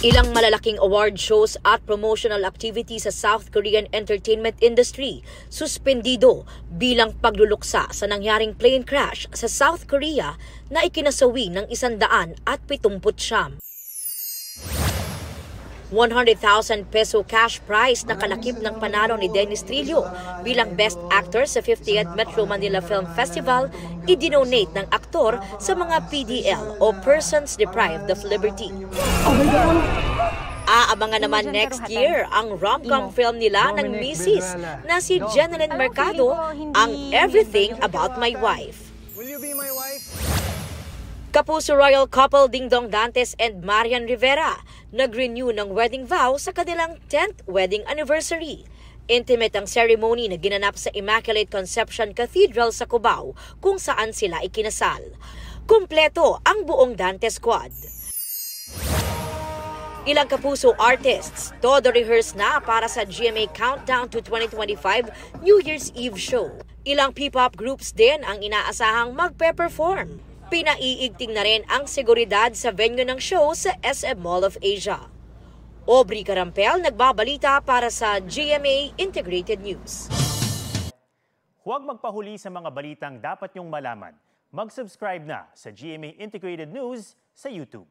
Ilang malalaking award shows at promotional activities sa South Korean entertainment industry suspendido bilang pagluluksa sa nangyaring plane crash sa South Korea na ikinasawi ng 179. 100,000 peso cash prize na kalakip ng panalo ni Dennis Trillo bilang Best Actor sa 50th Metro Manila Film Festival idinonate ng aktor sa mga PDL o Persons Deprived of Liberty. Aabangan naman next year ang rom-com film nila ng misis na si Jeneline Mercado, ang Everything About My Wife. Will you be my wife? Kapuso royal couple Ding Dong Dantes and Marian Rivera nag-renew ng wedding vow sa kanilang 10th wedding anniversary. Intimate ang ceremony na ginanap sa Immaculate Conception Cathedral sa Cubao kung saan sila ikinasal. Kumpleto ang buong Dantes squad. Ilang kapuso artists, todo rehearse na para sa GMA Countdown to 2025 New Year's Eve show. Ilang P-pop groups din ang inaasahang magpe-perform. Pinaiigting na rin ang seguridad sa venue ng show sa SM Mall of Asia. Aubrey Carampel nagbabalita para sa GMA Integrated News. Huwag magpahuli sa mga balitang dapat niyong malaman. Mag-subscribe na sa GMA Integrated News sa YouTube.